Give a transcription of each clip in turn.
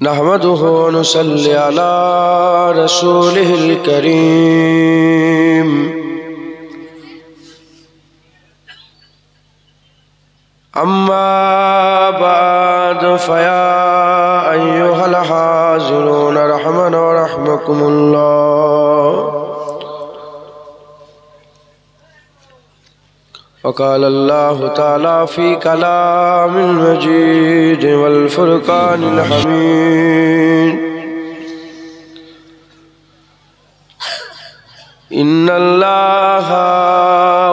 نحمده ونصلي على رسوله الكريم أما بعد فيا أيها الحاضرون رحمنا ورحمكم الله. وقال الله تعالى في كلام المجيد والفرقان الحميد: إن الله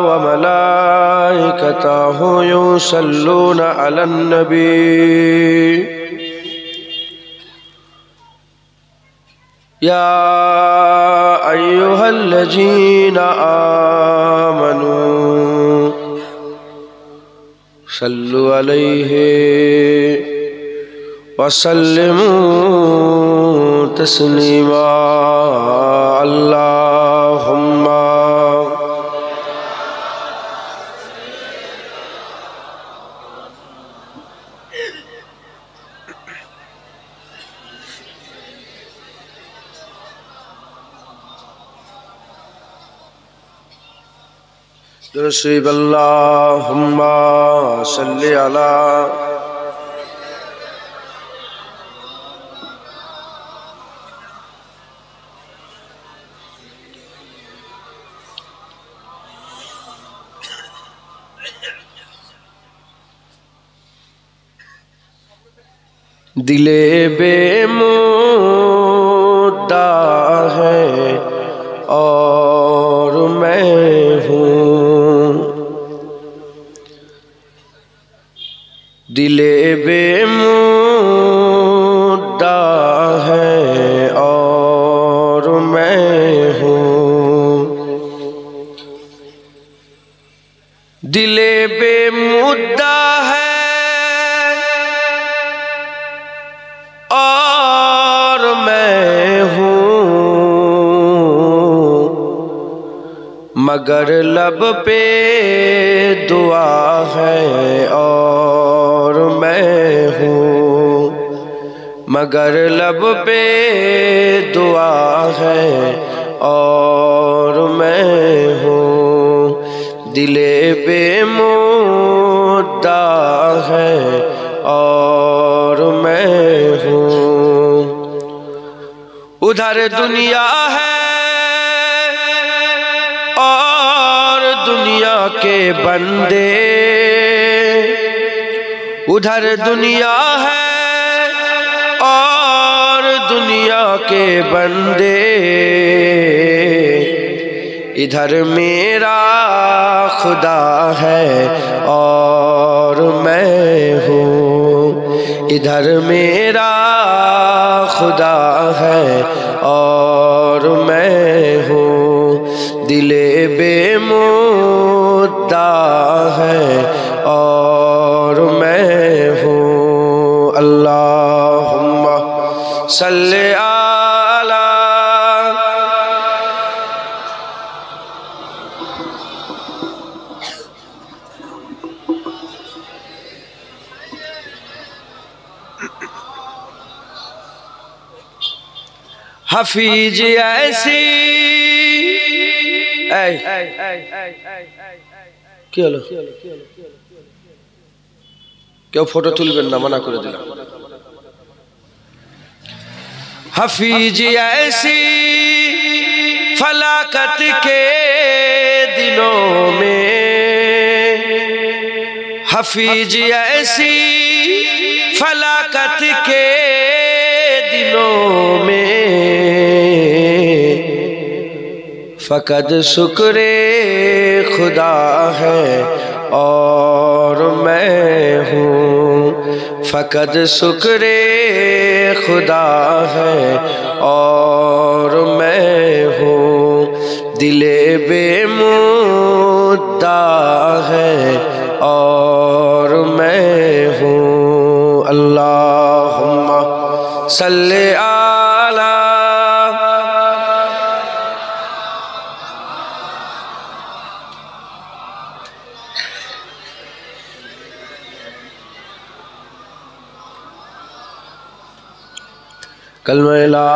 وملائكته يصلون على النبي يا أيها الذين آمنوا صلوا عليه وسلموا تسليما. اللهم درشیب اللہم صلی علی دل بے مدعا ہے اور میں ہوں، دل بے مدعا ہے اور میں ہوں، دل بے مدعا ہے اور میں ہوں، مگر لب پہ دعا ہے اور میں ہوں، مگر لب پہ دعا ہے اور میں ہوں، دل بے مدعا ہے اور میں ہوں. ادھر دنیا ہے اور دنیا کے بندے، ادھر دنیا ہے اور دنیا کے بندے، ادھر میرا خدا ہے اور میں ہوں، ادھر میرا خدا ہے اور میں ہوں، دل بے مدعا ہے اور میں ہوں. اللہم صلی علی حفیظ ایسی কি হলো কেউ ফটো তুলবেন না মানা করে দিলাম حفیظ ایسی فلاکت کے دنوں میں حفیظ ایسی فلاکت کے دنوں میں فقط شکر خدا ہے اور میں ہوں، فقط شکر خدا ہے اور میں ہوں، دل بے مدعا ہے اور میں ہوں. اللہم صلی علی कलमा ला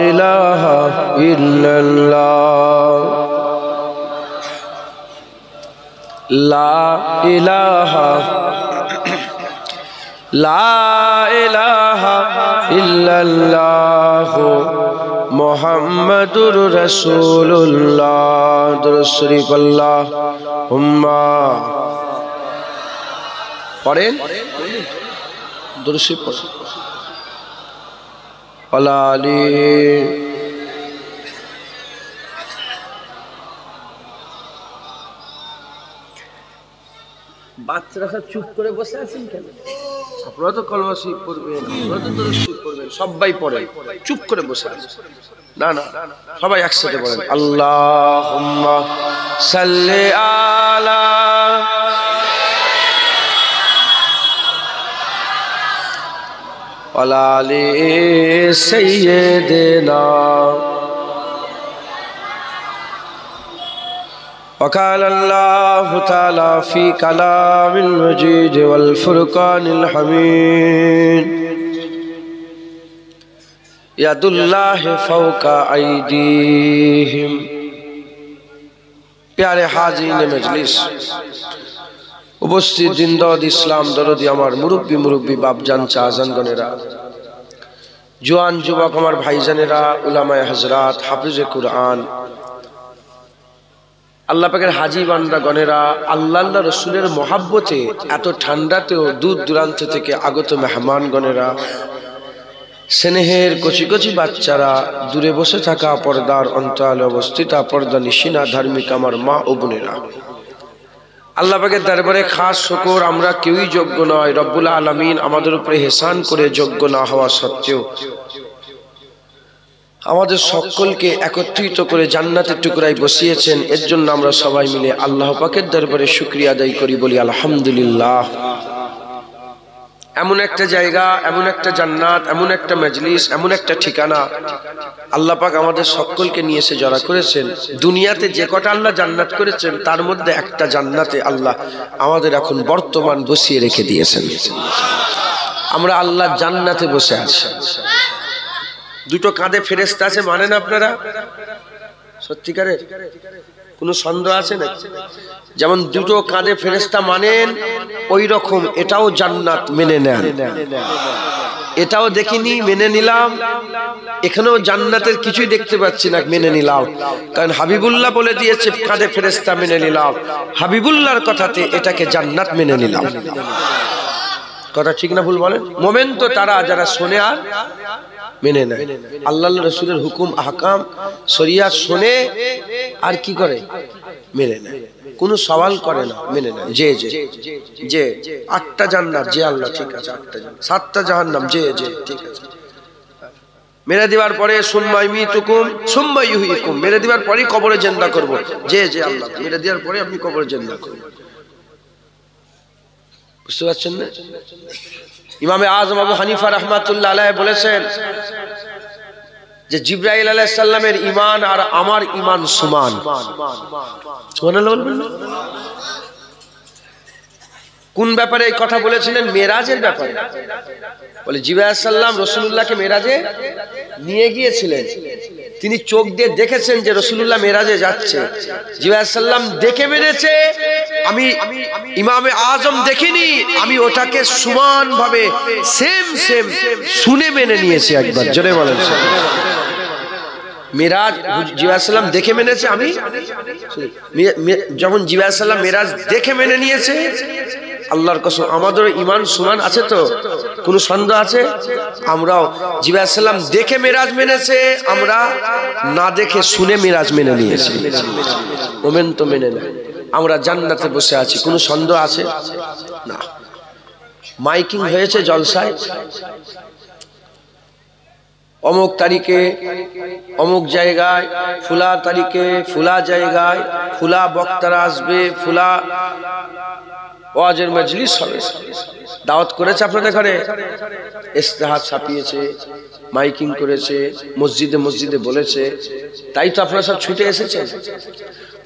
इलाहा इल्लल्लाह, ला इलाहा इल्लल्लाह मुहम्मदुर रसूलुल्लाह। दुरूद शरीफ अल्लाहुम्मा पढ़ेन, दुरूद शरीफ पढ़ेन। अलाली বাচ্চারা সব চুপ করে বসে আছেন কেন? আপনারা তো কলমা শরীফ পড়বেন, আপনারা তো দুরূদ শরীফ পড়বেন, সবাই পড়ে, চুপ করে বসে আছেন। না না, সবাই একসাথে পড়েন। আল্লাহুম্মা সাল্লি আলা আলি সাইয়্যিদিনা। وقال الله تعالى في كلام المجيد والفرقان الحميد يد الله فوق أيديهم। प्यारे हाज़रीन मजलिस, उपस्थित जिंदाद इस्लाम दरदी আমার মুরব্বী বাপজান চাচান গনেরা, জওয়ান যুবক আমার ভাইজানেরা, উলামায়ে হযরত, হাফিজে কুরআন, আল্লাহ পাকের হাজী বান্দা গণেরা, আল্লাহ রসুলের মহাব্বতে এত ঠান্ডাতেও দূর দূরান্ত থেকে আগত মেহমান গণেরা, স্নেহের কচি কচি বাচ্চারা, দূরে বসে থাকা পর্দার অন্তরালে অবস্থিতা পর্দা নিশিনা ধার্মিক আমার মা ও বোনেরা, আল্লাহ পাকের দরবারে খাস শুকর, আমরা কেউই যোগ্য নয়। রব্বুল আলামিন আমাদের উপরে ইহসান করে যোগ্য না হওয়া সত্ত্বেও আমাদের সকলকে একত্রিত করে জান্নাতের টুকরায় বসিয়েছেন। এর জন্য আমরা সবাই মিলে আল্লাহ পাকের দরবারে শুকরিয়া আদায় করি, বলি আলহামদুলিল্লাহ। এমন একটা জায়গা, এমন একটা জান্নাত, এমন একটা মজলিস, এমন একটা ঠিকানা আল্লাহ পাক আমাদের সকলকে নিয়ে এসে জড়া করেছেন। দুনিয়াতে যে কটা আল্লাহ জান্নাত করেছেন তার মধ্যে একটা জান্নাতে আল্লাহ আমাদের এখন বর্তমান বসিয়ে রেখে দিয়েছেন। আমরা আল্লাহ জান্নাতে বসে আছি। দুটো কাঁধে ফেরেশতা আছে মানেন আপনারা? সত্যিকারে কোনো সন্দেহ আছে না? যেমন দুটো কাঁধে ফেরেশতা মানেন, ওই রকম এটাও জান্নাত মেনে নেন। এটাও দেখিনি, মেনে নিলাম। এখানেও জান্নাতের কিছুই দেখতে পাচ্ছি না, মেনে নিলাম। কারণ হাবিবুল্লাহ বলে দিয়েছে কাঁধে ফেরেশতা, মেনে নিলাম। হাবিবুল্লাহর কথাতে এটাকে জান্নাত মেনে নিলাম। কথা ঠিক না ভুল বলেন? মোমেন তো তারা যারা শোনে আর মেনে নেয়। আল্লাহ রসুলের হুকুম আহকাম শরিয়াত শোনে আর কি করে? মেনে নেয়। কোনো সওয়াল করে না, মেনে নেয়। যে যে যে 8টা জান্নাত, যে আল্লাহ ঠিক আছে 8টা জান্নাত, 7টা জাহান্নাম, যে যে ঠিক আছে। মেরে দেওয়ার পরে সুম্মা ইমিতুকুম সুম্মা ইউহয়িকুম, মেরে দেওয়ার পরেই কবরে জিন্দা করব। যে যে আল্লাহ মেরে দেওয়ার পরে আপনি কবরে জিন্দা করবেন। বুঝতে পারছেন না? ইমামে আজম আবু হানিফা রাহমাতুল্লাহ আলাইহি বলেছেন যে জিবরাইল আলাইহিস সালামের ঈমান আর আমার ঈমান সমান। সুবহানাল্লাহ বলবেন। কোন ব্যাপারে এই কথা বলেছিলেন? মেরাজের ব্যাপারে। বলে জিবরাইল আলাইহিস সালাম রাসূলুল্লাহকে মেরাজে নিয়ে গিয়েছিলেন। তিনি চোখ দিয়ে দেখেছেন যে রাসূলুল্লাহ মেরাজে যাচ্ছে। জিবরাইল আলাইহিস সালাম দেখে মেনেছে, আমি ইমামে আজম দেখিনি, আমি ওটাকে সমান ভাবে সেম শুনে মেনে নিয়েছি। একবার জোরে বলেন। মিরাজ জিবরাইল আলাইহিস সালাম দেখে মেনেছে, আমি যখন জিবরাইল আলাইহিস সালাম মিরাজ দেখে মেনে নিয়েছে, আল্লাহর কসম আমাদের ঈমান সমান আছে তো? কোনো সন্দেহ আছে? আমরাও জিবরাইল আলাইহিস সালাম দেখে মিরাজ মেনেছে, আমরা না দেখে শুনে মিরাজ মেনে নিয়েছি। মোমেন তো মেনে নেয়। আমরা জান্নাতে বসে আছি, কোনো সন্দেহ আছে না? মাইকিং হয়েছে জলসায়, অমুক তারিখে অমুক জায়গায়, ফুলা তারিখে ফুলা জায়গায় ফুলা বক্তারা আসবে, ফুলা ওয়াজের মজলিস হবে। দাওয়াত করেছে আপনাদের ঘরে, ইস্তেহার ছাপিয়েছে, মাইকিং করেছে, মসজিদে মসজিদে বলেছে, তাই তো আপনারা সব ছুটে এসেছেন।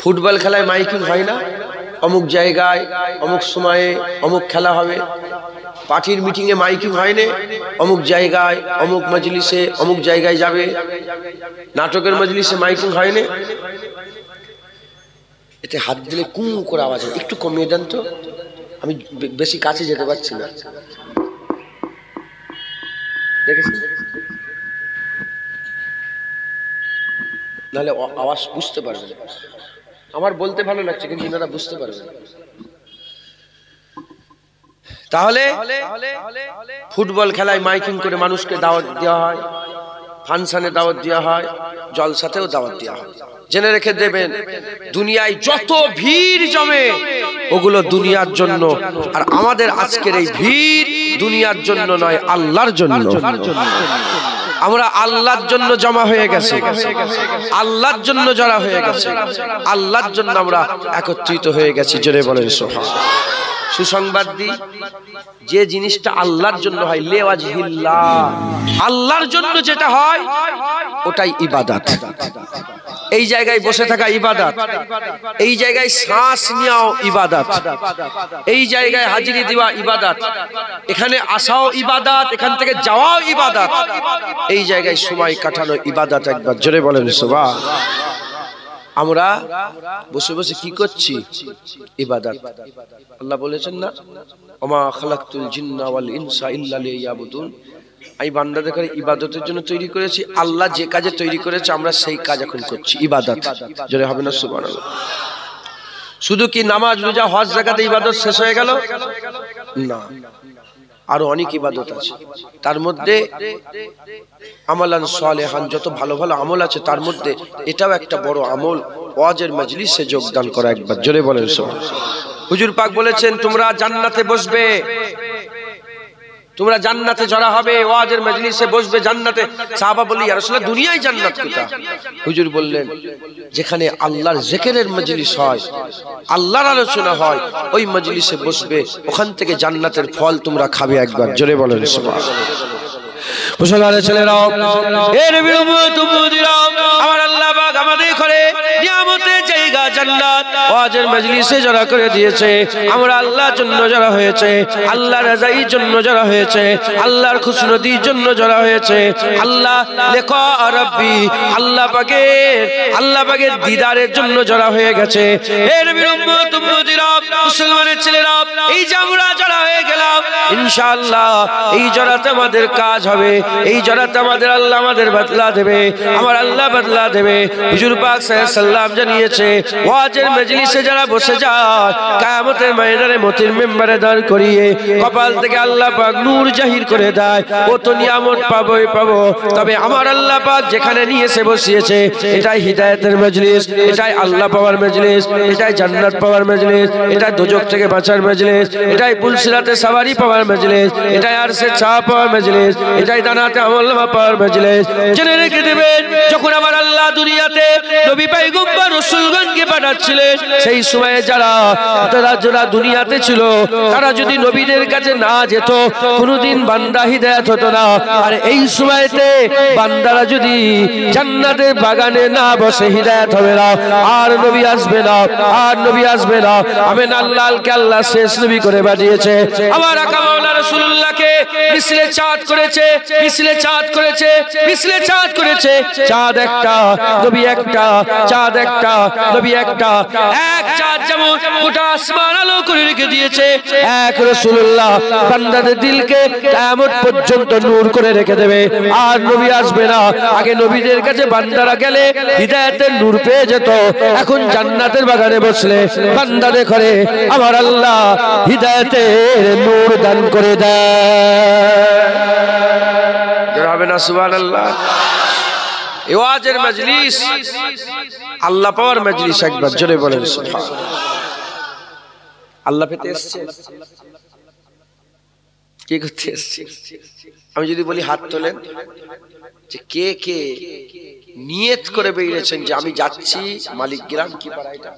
ফুটবল খেলায় মাইকিং হয় না? অমুক জায়গায় অমুক সময়ে অমুক খেলা হবে, পার্টির মিটিং এ মাইকিং হয় না, অমুক জায়গায় অমুক মজলিসে অমুক জায়গায় যাবে, নাটকের মজলিসে মাইকিং হয় না, এতে হাত দিলে কু করে আওয়াজ হয়, একটু কমিয়ে দেন তো, আমি বেশি কাছে যেতে পারছি না। দেখেছি নাহলে আওয়াজ বুঝতে পারবেন, আমার বলতে ভালো লাগছে কিন্তু এনারা বুঝতে পারবেন। তাহলে ফুটবল খেলায় মাইকিং করে মানুষকে দাওয়াত দেওয়া হয়, ফাংশনে দাওয়াত দেওয়া হয়, জলসাতেও দাওয়াত দেওয়া হয়। জেনে রেখে দেবেন, দুনিয়ায় যত ভিড় জমে ওগুলো দুনিয়ার জন্য, আর আমাদের আজকের এই ভিড় দুনিয়ার জন্য নয়, আল্লাহর জন্য। আমরা আল্লাহর জন্য জমা হয়ে গেছে, আল্লাহর জন্য জড়া হয়ে গেছে, আল্লাহর জন্য আমরা একত্রিত হয়ে গেছি। জোরে বলেন সুবহানাল্লাহ। সুসংবাদ দিই, যে জিনিসটা আল্লাহর জন্য হয়, লিওয়াজহিল্লাহ, আল্লাহর জন্য যেটা হয় ওটাই ইবাদত। এই জায়গায় বসে থাকা ইবাদত, এই জায়গায় শ্বাস নেওয়াও ইবাদত, এই জায়গায় হাজিরি দেওয়া ইবাদত, এখানে আসাও ইবাদত, এখান থেকে যাওয়াও ইবাদত, এই জায়গায় সময় কাটানো ইবাদত। একবার জোরে বলেন সুবহানাল্লাহ। আমরা বসে বসে কি করছি? ইবাদত। আল্লাহ বলেছেন না, ওমা খালাকতুল জিন্না ওয়াল ইনসা ইল্লা লিয়াবুদুন, আমি বান্দাদের ইবাদতের জন্য তৈরি করেছি। আল্লাহ যে কাজে তৈরি করেছে আমরা সেই কাজ এখন করছি, ইবাদত। জোরে হবে না সুবহানাল্লাহ। শুধু কি নামাজ, রোজা, হজ, যাকাতে ইবাদত শেষ হয়ে গেল? না, আরো অনেক ইবাদত আছে। তার মধ্যে আমালান সালেহান, যত ভালো ভালো আমল আছে তার মধ্যে এটাও একটা বড় আমল, ওয়াজের মজলিসে যোগদান করা। একবার জোরে বলেন সুবহানাল্লাহ। হুজুর পাক বলেছেন, তোমরা জান্নাতে বসবে, তোমরা জান্নাতে জড়া হবে, ওয়াজের মজলিসে বসবে জান্নাতে। সাহাবা বললেন, ইয়া রাসূলুল্লাহ, দুনিয়ায় জান্নাত কোথা? হুজুর বললেন, যেখানে আল্লাহর জিকিরের মজলিস হয়, আল্লাহর আলোচনা হয়, ওই মজলিসে বসবে, ওখান থেকে জান্নাতের ফল তোমরা খাবে। একবার জোরে বলেন সুবহানাল্লাহ। মুসলমানের ছেলেরাও, এর বিরুদ্ধে আমার আল্লাহ পাক আমাদের করে নিয়ামতের জায়গা জান্নাত, ওয়াজের মজলিসে জড়া করে দিয়েছে। আমরা আল্লাহর জন্য জড়া হয়েছে, আল্লাহর রাজার জন্য জড়া হয়েছে, আল্লাহর খুশনদির জন্য জড়া হয়েছে। আল্লাহ লিকা রাব্বি, আল্লাহ পাকের দিদারের জন্য জড়া হয়ে গেছে। এর বিরুদ্ধে মুসলমানের ছেলেরা, এই যে আমরা জড়া হয়ে গেলাম, ইনশাআল্লাহ এই জড়াতে আমাদের কাজ হবে, এই জড়াতে আমাদের আল্লাহ আমাদের বদলা দেবে, আমার আল্লাহ বদলা দেবে। হুজুর পাক সাল্লাল্লাহু আলাইহি সাল্লাম জানিয়েছে, ওয়াজের মজলিসে যারা বসে যায়, কিয়ামতের ময়দানে মতির মেম্বারে দাঁড় করিয়ে কপাল থেকে আল্লাহ পাক নূর জাহির করে দেয়। ও তো নিয়ামত পাবোই পাবো, তবে আমার আল্লাহ পাক যেখানে নিয়ে এসে বসিয়েছে, এটাই হিদায়াতের মজলিস, এটাই আল্লাহ পাওয়ার মজলিস, এটাই জান্নাত পাওয়ার মজলিস, এটাই দোজখ থেকে বাঁচার মজলিস, এটাই পুলসিরাতে সওয়ারি পাওয়ার মজলিস, এটাই আরশে ছা পাওয়ার মজলিস, এটাই দানাতে আমলনামা পাওয়ার মজলিস। জেনে রেখে দেবেন, যখন আমার আল্লাহ দুনিয়াতে নবী পয়গম্বর রাসূলগণকে পাঠাচ্ছিলেন, সেই সময়ে যারা দুনিয়াতে ছিল, তারা যদি নবীদের কাছে না যেত, কোনোদিন বান্দা হিদায়াত হতো না। আর এই সময়তে বান্দারা যদি জান্নাতের বাগানে না বসে, হিদায়াত হবে না, আর নবী আসবে না, আর নবী আসবে না। আমিন। আল্লাহকে আল্লাহ শেষ নবী করে পাঠিয়েছে। আমার আকা মাওলানা রাসূলুল্লাহকে মিসলে চাঁদ করেছে, মিসলে চাঁদ করেছে, মিসলে চাঁদ করেছে। চাঁদ একটা, নবী একটা, চাঁদ একটা, নবী একটা। এক চাঁদ যেমন গোটা আসমান আলো করে রেখে দিয়েছে, এক রাসূলুল্লাহ বান্দাদের দিলকে কিয়ামত পর্যন্ত নূর করে রেখে দেবে। আর নবী আসবে না, আগে নবীদের কাছে বান্দারা গেলে হিদায়াতের নূর পেয়ে যেত। এখন জান্নাতের বাগানে বসলে বান্দাদের ঘরে আমার আল্লাহ হিদায়াতের নূর দান করে দেয়। হবে না সুবহানাল্লাহ। ওয়াজের মজলিস আল্লাহ পাওয়ার মজলিস। একবার জোরে বলেন সুবহানাল্লাহ। আল্লাহ পেতে এসেছে, কি করতে এসেছে? আমি যদি বলি হাত তোলেন, যে কে কে নিয়ত করে বেরিয়েছেন যে আমি যাচ্ছি মালিকগ্রাম, কি পাড়া এটা,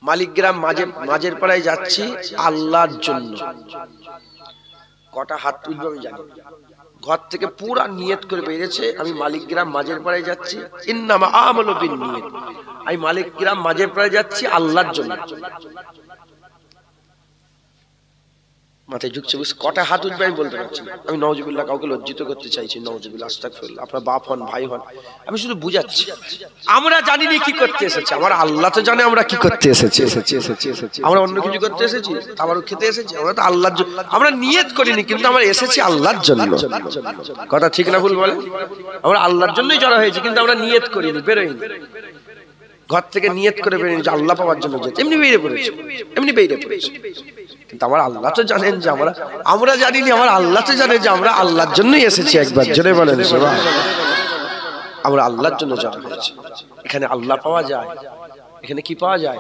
মালিকগ্রাম মাঝের পাড়ায় যাচ্ছি আল্লাহর জন্য। কটা হাত তুলবে আমি জানি। ঘর থেকে পুরা নিয়ত করে বেরিয়েছে, আমি মালিকগ্রাম মাঝের পাড়ায় যাচ্ছি, ইন্নামা আমালু বিন্নিয়াত, আমি মালিকগ্রাম মাঝের পাড়ায় যাচ্ছি আল্লাহর জন্য। মাথায় ঢুকছে বুঝ কটা হাত উঠবে আমি বলতে পারছি না। আমি নাউজুবিল্লাহ কাউকে লজ্জিত করতে চাইছি, নাউজুবিল্লাহ, আস্তাগফিরুল্লাহ, আপনার বাপ হন, ভাই হন, আমি শুধু বুঝাচ্ছি। আমরা জানি না কি করতে এসেছি, আমার আল্লাহ তো জানে আমরা কি করতে এসেছি। আমরা অন্য কিছু করতে এসেছি, তাবারুক খেতে এসেছি, আমরা তো আল্লাহর জন্য, আমরা নিয়ত করিনি, কিন্তু আমরা এসেছি আল্লাহর জন্য। কথা ঠিক না ভুল বলেন? আমরা আল্লাহর জন্যই জড়ো হয়েছি, কিন্তু আমরা নিয়ত করিনি, বেরোইনি ঘর থেকে, নিয়ত করে বেরোয়নি যে আল্লাহ পাওয়ার জন্য যেতে, এমনি বেরিয়ে পড়েছি, এমনি বেরিয়ে পড়েছি। কিন্তু আমার আল্লাহ তো জানেন যে আমরা জানিনি, আমার আল্লাহ তো জানে যে আমরা আল্লাহর জন্যই এসেছি। একবার জোরে বলেন সুবহানাল্লাহ। আমরা আল্লাহর জন্য জড়ো হয়েছি। এখানে আল্লাহ পাওয়া যায়, এখানে কি পাওয়া যায়?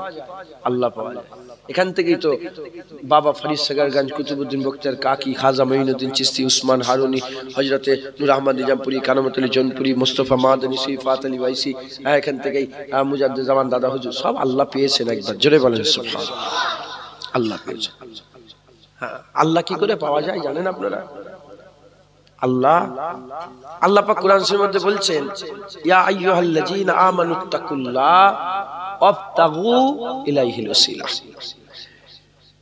আল্লাহ পাওয়া যায়। এখান থেকেই তো বাবা ফরিদ সাগরগঞ্জ, কুতুবউদ্দিন বখতিয়ার কাকি, খাজা মঈনুদ্দিন চিশতি, উসমান হারুনি, হযরতে নূর আহমদ নিজামপুরি, কারামত আলী জৌনপুরি, মুস্তাফা মাদানী, সিফাত আলী ওয়াইসি, এখান থেকেই মুজাদ্দিদ জামান দাদা হুজুর, সব আল্লাহ পেয়েছেন। একবার জোরে বলেন সুবহানাল্লাহ। আল্লাহ পেয়েছেন। হ্যাঁ, আল্লাহ কি করে পাওয়া যায় জানেন আপনারা? আল্লাহ পাক কোরআন শরীফের মধ্যে বলছেন, ইয়া আইয়ুহাল্লাযীনা আমানুত্তাকুল্লাহ ওয়াবতাগু ইলাইহিল ওয়াসিলা।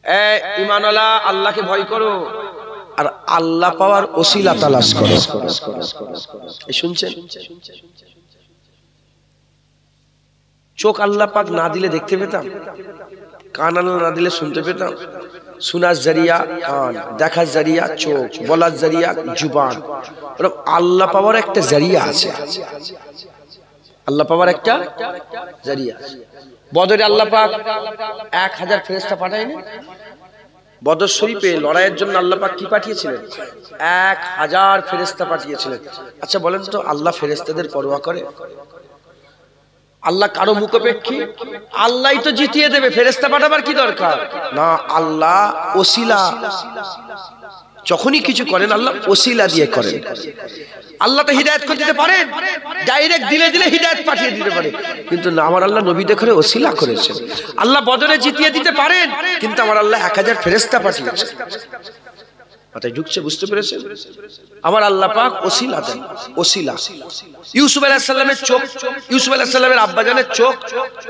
এ ঈমানওয়ালা, আল্লাহকে ভয় করো আর আল্লাহ পাওয়ার ওসিলা তালাশ করো। এই শুনছেন? চোখ আল্লাহ পাক না দিলে দেখতে পেতাম, কান আল্লাহ না দিলে শুনতে পেতাম। শোনার জরিয়া কান, দেখার জরিয়া চোখ, বলার জরিয়া জুবান। আল্লাহ পাওয়ার একটা জরিয়া আছে, আল্লাহ পাওয়ার একটা জরিয়া আছে। বদরে আল্লাহ পাক 1000 ফেরেশতা পাঠায়নি? বদর শরীফে লড়াইয়ের জন্য আল্লাহ পাক কি পাঠিয়েছিলেন? 1000 ফেরেশতা পাঠিয়েছিলেন। আচ্ছা বলেন তো, আল্লাহ ফেরেশতাদের পরোয়া করে? আল্লাহ কারো মুখাপেক্ষী? আল্লাহই তো জিতিয়ে দেবে, ফেরেশতা পাঠাবার কি দরকার? না, আল্লাহ ওসিলা, যখনই কিছু করেন আল্লাহ ওসিলা দিয়ে করেন। আল্লাহ তো হিদায়াত করে দিতে পারেন, ডাইরেক্ট দিলে হিদায়াত পাঠিয়ে দিতে পারে, কিন্তু না, আমার আল্লাহ নবীদের করে ওসিলা করেছেন। আল্লাহ বদরে জিতিয়ে দিতে পারেন, কিন্তু আমার আল্লাহ 1000 ফেরেশতা পাঠিয়েছেন। মাথায় ঢুকছে? বুঝতে পেরেছেন? আমার আল্লাহ পাক ওসিলা দেন, ওসিলা। ইউসুফ আলাইহিস সালামের চোখ, ইউসুফ আলাইহিস সালামের আব্বাজানের চোখ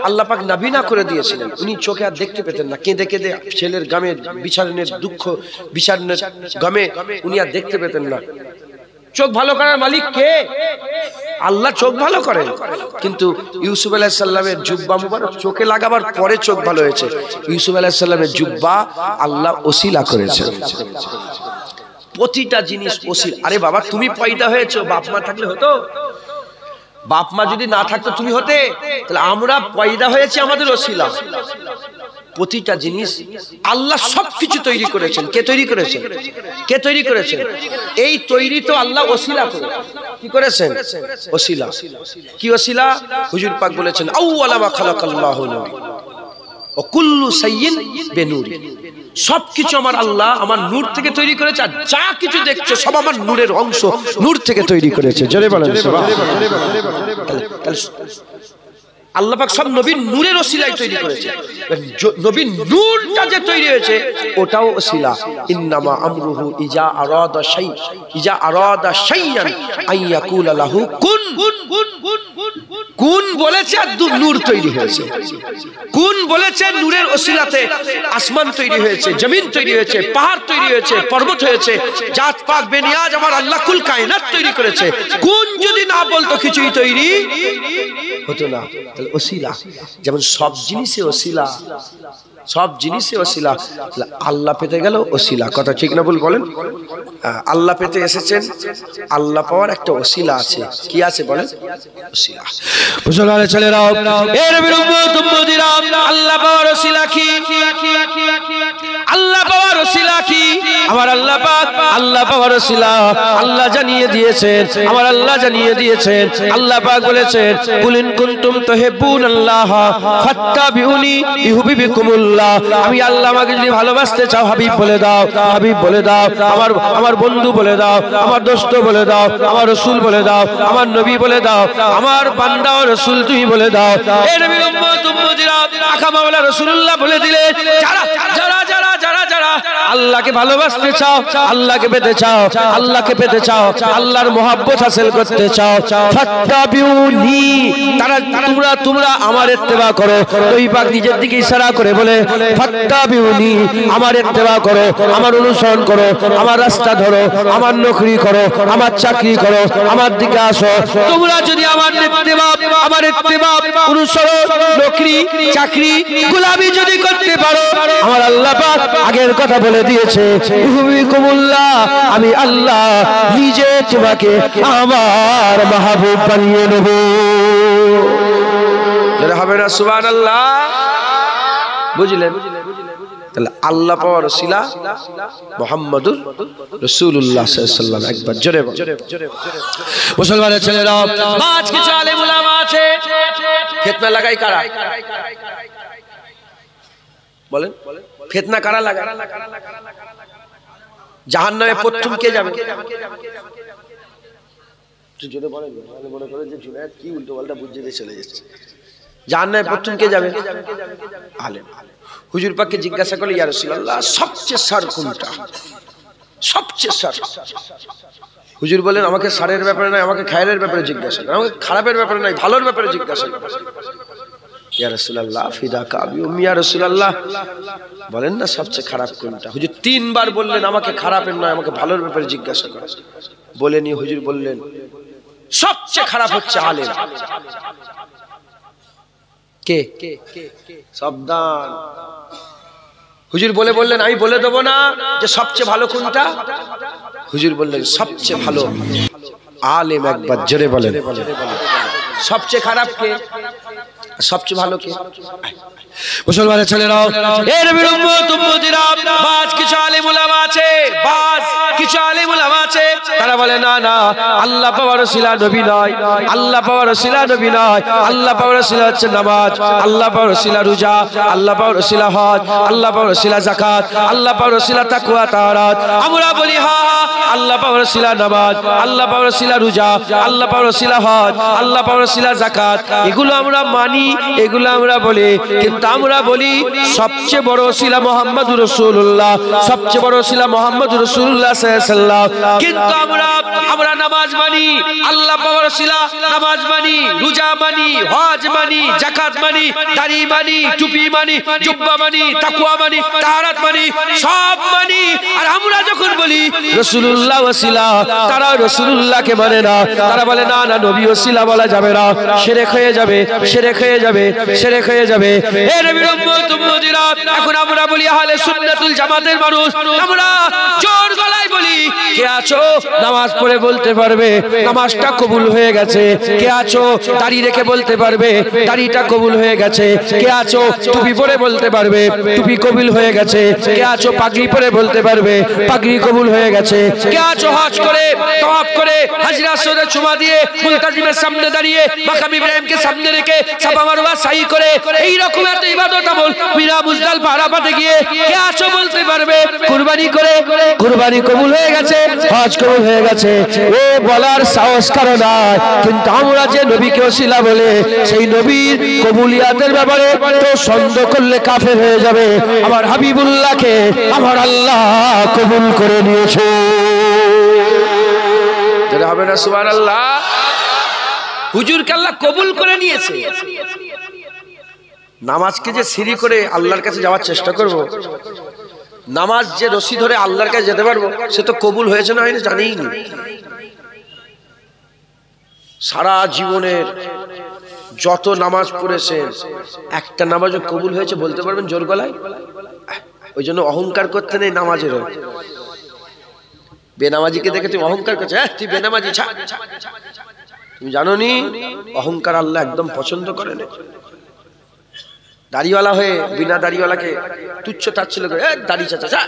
আল্লাহ পাক নাবিনা করে দিয়েছিলেন। উনি চোখে আর দেখতে পেতেন না, কেঁদে কেঁদে ছেলের গামে, বিচারণের দুঃখ, বিচারণের গামে উনি আর দেখতে পেতেন না। চোখ ভালো করার মালিক কে? আল্লাহ চোখ ভালো করেন। কিন্তু ইউসুফ আলাইহিস সালামের জুব্বা মুবারক চোখে লাগাবার পরে চোখ ভালো হয়েছে। ইউসুফ আলাইহিস সালামের জুব্বা আল্লাহ ওসিলা করেছেন। প্রতিটা জিনিস ওসিলা। আরে বাবা, তুমি পয়দা হয়েছো, বাপ মা থাকলে হতো? বাপ মা যদি না থাকতো তুমি হতে? তাহলে আমরা পয়দা হয়েছি আমাদের ওসিলা। প্রতিটা জিনিস আল্লাহ সবকিছু তৈরি করেছেন। কে তৈরি করেছেন? কে তৈরি করেছেন? এই তৈরি তো আল্লাহ ওসিলা করে। কি করেছেন? ওসিলা। কি ওসিলা? হুজুর পাক বলেছেন, আউওয়ালা মা খালাকাল্লাহু নূর ও কুল্লু শাইইন বিনূরি। সবকিছু আমার আল্লাহ আমার নূর থেকে তৈরি করেছে, আর যা কিছু দেখছো সব আমার নূরের অংশ, নূর থেকে তৈরি করেছে। জোরে বলেন সুবহানাল্লাহ। আল্লাহ পাক সব নবীর নূরের ওসিলায় তৈরি করেছে। নবীর নূরটা যে তৈরি হয়েছে ওটাও ওসিলা। ইন্নামা আমরুহু ইজা আরাদা শাইয়ান আইয়াকুলা লাহু কুন। কুন বলেছে আর নূর তৈরি হয়েছে। কুন বলেছে, নূরের ওসিলাতে আসমান তৈরি হয়েছে, জমিন তৈরি হয়েছে, পাহাড় তৈরি হয়েছে, পর্বত হয়েছে, জাত পাক বেনিয়াজ আমার আল্লাহ কুল কায়নাত তৈরি করেছে। কুন যদি না বলতো কিছুই তৈরি হতো না। ওসিলা, যেমন সব জিনিসে ওসিলা, সব জিনিসে ওসিলা। আল্লাহ পেতে গেল ওসিলা। কথা ঠিক না ভুল বলেন? আল্লাহ পেতে এসেছেন, আল্লাহ পাওয়ার একটা ওসিলা আছে। কি আছে বলেন? ওসিলা। মুসলমানের ছেলেরা, এর বিরুদ্ধে আল্লাহ পাওয়ার ওসিলা কি? আল্লাহ পাওয়ার ওসিলা কি? আমার আল্লাহ পাক, আল্লাহ পাওয়ার ওসিলা আল্লাহ জানিয়ে দিয়েছেন। আমার আল্লাহ জানিয়ে দিয়েছেন। আল্লাহ পাক বলেছেন, কুল ইন কুনতুম তুহিব্বুনাল্লাহ ফাত্তাবিউনি ইউহিব্বুকুমুল্লাহ। আমি আল্লাহ, আমাকে যদি ভালোবাসতে চাও হাবিব বলে দাও, হাবিব বলে দাও, আমার বন্ধু বলে দাও, আমার দোস্ত বলে দাও, আমার রাসূল বলে দাও, আমার নবী বলে দাও, আমার বান্দা ও রাসূল তুমি বলে দাও। এর নবীর উম্মত উম্মতিরা আকা মাওলা রাসূলুল্লাহ বলে দিলে, যারা যারা যারা যারা যারা যারা আল্লাহকে ভালোবাসতে চাও, আল্লাহকে পেতে চাও, আল্লাহকে পেতে চাও, আল্লাহর মহব্বত হাসিল করতে চাও, ফাত্তাবিউনি, তারা তোমরা আমার ইত্তেবা করো। নবী পাক নিজের দিকে ইশারা করে বলে ফাত্তাবিউনি, আমার ইত্তেবা করো, আমার অনুসরণ করো, আমার রাস্তা ধরো, আমার নকরি করো, আমার চাকরি করো, আমার দিকে আসো। তোমরা যদি আমার ইত্তেবা, আমার ইত্তেবা, অনুসরণ, নকরি, চাকরি, গোলামি যদি করতে পারো, আমার আল্লাহ পাক আগের কথা বলে দিয়েছে, উহুবিকুমুল্লাহ, আমি আল্লাহ নিজে তোমাকে আমার মাহবুব বানিয়ে নেব। যারা হবে না সুবহানাল্লাহ, বুঝলেন? তাহলে আল্লাহ পাওয়ার ওসিলা মুহাম্মাদুর রাসূলুল্লাহ সাল্লাল্লাহু আলাইহি ওয়াসাল্লাম। একবার জোরে মুসলমানের ছেলেরা, আজ কিছু আলেম উলামা আছে ফিতনা লাগাই কারা? বলেন, ফিতনা কারা লাগায়? জাহান্নামে প্রথম কে যাবে? জোরে বলেন, মনে করে যে জুনায়েদ কি উল্টো পাল্টা বুঝিয়ে চলে যাচ্ছে। জাহান্নামে প্রথম কে যাবে? আলেম। হুজুর পাককে জিজ্ঞাসা করলে, ইয়া রাসূলুল্লাহ, সবচেয়ে সার কোনটা? সবচেয়ে সার। হুজুর বলেন, আমাকে সারের ব্যাপারে নয়, আমাকে খায়রের ব্যাপারে জিজ্ঞাসা করেন, আমাকে খারাপের ব্যাপারে নয়, ভালোর ব্যাপারে জিজ্ঞাসা করেন। ইয়া রাসূলুল্লাহ ফিদাকা আবি উম্মি, ইয়া রাসূলুল্লাহ বলেন না সবচেয়ে খারাপ কোনটা? হুজুর তিনবার বললেন, আমাকে খারাপের নয়, আমাকে ভালোর ব্যাপারে জিজ্ঞাসা করেন। বলেনি, হুজুর বললেন সবচেয়ে খারাপ হচ্ছে আলেম। কে? সাবধান। হুজুর বললেন, আমি বলে দেবো না যে সবচেয়ে ভালো কোনটা। হুজুর বললেন সবচেয়ে ভালো আলেম। একবার জোরে বলেন, সবচেয়ে খারাপ কে, সবচেয়ে ভালো কে? মুসলমানের ছেলেরাও, এর নবীর উম্মত উম্মতিরা, বাজ কিছু আলেম উলামা আছে, বাজ কিছু আলেম উলামা আছে, তারা বলে না না, আল্লাহ পাওয়ার ওসিলা নবী নয়, আল্লাহ পাওয়ার ওসিলা নবী নয়, আল্লাহ পাওয়ার ওসিলা হচ্ছে নামাজ, আল্লাহ পাওয়ার ওসিলা রোজা, আল্লাহ পাওয়ার ওসিলা হজ, আল্লাহ পাওয়ার ওসিলা যাকাত, আল্লাহ পাওয়ার ওসিলা তাকওয়া তাহারাত। আমরা বলি হ্যাঁ, আল্লাহ পাওয়ার ওসিলা নামাজ, আল্লাহ পাওয়ার ওসিলা রোজা, আল্লাহ পাওয়ার ওসিলা হজ, আল্লাহ পাওয়ার ওসিলা যাকাত, এগুলো আমরা মানি, এগুলো আমরা বলি। কিন্তু আমরা বলি সবচেয়ে বড় ওসিলা মুহাম্মদুর রাসূলুল্লাহ, সবচেয়ে বড় ওসিলা মুহাম্মদুর রাসূলুল্লাহ সাল্লাল্লাহু আলাইহি ওয়াসাল্লাম। কিন্তু আমরা নামাজ মানি, আল্লাহ পাওয়ার ওসিলা নামাজ মানি, রোজা মানি, হজ মানি, যাকাত মানি, দাড়ি মানি, টুপি মানি, জুব্বা মানি, তাকওয়া মানি, তাহারাত মানি, সব মানি। আর আমরা যখন বলি রাসূলুল্লাহ ওসিলা, তারা রাসূলুল্লাহকে মানে না, তারা বলে না না, নবী ওসিলা বলা যাবে না, শিরক হয়ে যাবে, শিরক হয়ে যাবে, শিরক হয়ে যাবে। হে নবীর উম্মত উম্মতিরা, এখন আমরা বলি আহলে সুন্নাতুল জামাতের মানুষ, আমরা জোর গলায় বলি, কে আছো নামাজ পড়ে বলতে পারবে নামাজটা কবুল হয়ে গেছে? কে আছো দাড়ি রেখে বলতে পারবে দাড়িটা কবুল হয়ে গেছে? কে আছো টুপি পরে বলতে পারবে টুপি কবুল হয়ে গেছে? কে আছো পাগড়ি পরে বলতে পারবে পাগড়ি কবুল হয়ে গেছে? কে আছো হজ করে তাওয়াফ করে হাজরা আসওয়াদে চুমা দিয়ে মুলতাজিমের সামনে দাঁড়িয়ে মাকাম ইব্রাহিমকে সামনে রেখে সাফা মারওয়া সাই করে এই রকম একটা ইবাদত আমল মিনা মুজদালিফা আরাফাতে গিয়ে কে আছো বলতে পারবে কুরবানি করে কুরবানি কবুল হয়ে গেছে, হজ কবুল হয়ে গেছে? ও বলার সাহস কারো নাই। কিন্তু আমরা যে নবীকে ওসিলা বলে সেই নবীর কবুলিয়াতের ব্যাপারে তো সন্দেহ করলে কাফের হয়ে যাবে। আমার হাবিবুল্লাহকে আমার আল্লাহ কবুল করে নিয়েছে, যেটা হবে না সুবহানাল্লাহ। হুজুরকে আল্লাহ কবুল করে নিয়েছে। নামাজকে যে সিঁড়ি করে আল্লাহর কাছে যাওয়ার চেষ্টা করব, নামাজ যে রশি ধরে আল্লাহর কাছে যেতে পারবো, সে তো কবুল হয়েছে না হয়নি জানিই নি। সারা জীবনের যত নামাজ পড়েছেন একটা নামাজও কবুল হয়েছে বলতে পারবেন জোর গলায়? ওই জন্য অহংকার করতে নেই নামাজের। বেনামাজিকে দেখে তুমি অহংকার করছো, হ্যাঁ তুই বেনামাজি, তুমি জানো নি অহংকার আল্লাহ একদম পছন্দ করে না। দাড়িওয়ালা হয়ে বিনা দাড়িওয়ালাকে তুচ্ছ তাচ্ছিল্য করে, দাড়ি চাচা,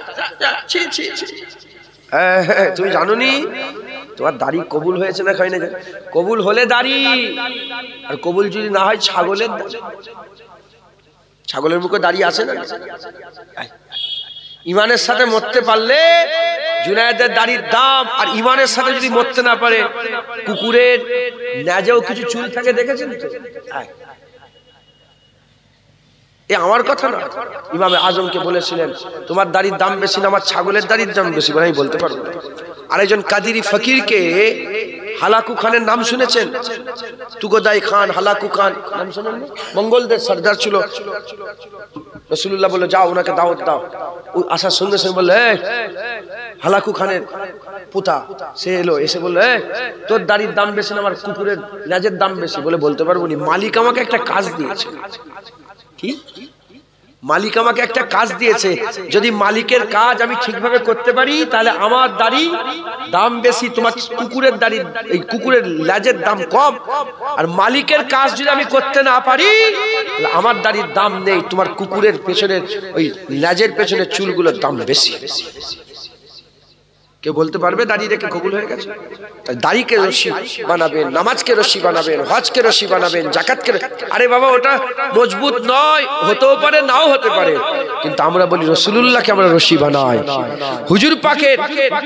তুমি জানো নি তোমার দাড়ি কবুল হয়েছে না হয় না? কবুল হলে দাড়ি, আর কবুল যদি না হয় ছাগলের, ছাগলের মুখে দাড়ি আছে না? ইমানের সাথে মরতে পারলে জুনায়েদের দাড়ির দাম, আর ইমানের সাথে যদি মরতে না পারে, কুকুরের ন্যাজেও কিছু চুল থাকে দেখেছেন তো? এ আমার কথা না, ইমামে আজমকে বলেছিলেন তোমার দাড়ির দাম বেশি না আমার ছাগলের দাড়ির দাম বেশি, বলে আমি বলতে পারবো না। আরেকজন কাদিরি ফকিরকে হালাকু খানের নাম শুনেছেন? তুগোদাই খান, হালাকু খান নাম শুনেন? মঙ্গলদের সর্দার ছিল। রাসূলুল্লাহ বলল যাও ওনাকে দাওয়াত দাও। ওই আসার সঙ্গে সঙ্গে বললো হালাকু খানের পুতা, সে এলো, এসে বললো তোর দাড়ির দাম বেশি না আমার কুকুরের লেজের দাম বেশি, বলে বলতে পারবো না। মালিক আমাকে একটা কাজ দিয়েছে। কি? মালিক আমাকে একটা কাজ দিয়েছে, যদি মালিকের কাজ আমি ঠিকভাবে করতে পারি তাহলে আমার দাড়ি দাম বেশি, তোমার কুকুরের দাড়ি এই কুকুরের লেজের দাম কম। আর মালিকের কাজ যদি আমি করতে না পারি তাহলে আমার দাড়ির দাম নেই, তোমার কুকুরের পেছনের ওই লেজের পেছনের চুলগুলোর দাম বেশি। কেউ বলতে পারবে দাড়ি রেখে কবুল হয়ে গেছে? দাড়িকে রশি বানাবেন, নামাজকে রশি বানাবেন, হজকে রশি বানাবেন, জাকাতকে। আরে বাবা ওটা মজবুত নয়, হতেও পারে নাও হতে পারে, কিন্তু আমরা বলি রাসূলুল্লাহকে আমরা রশি বানাই। হুজুর পাকের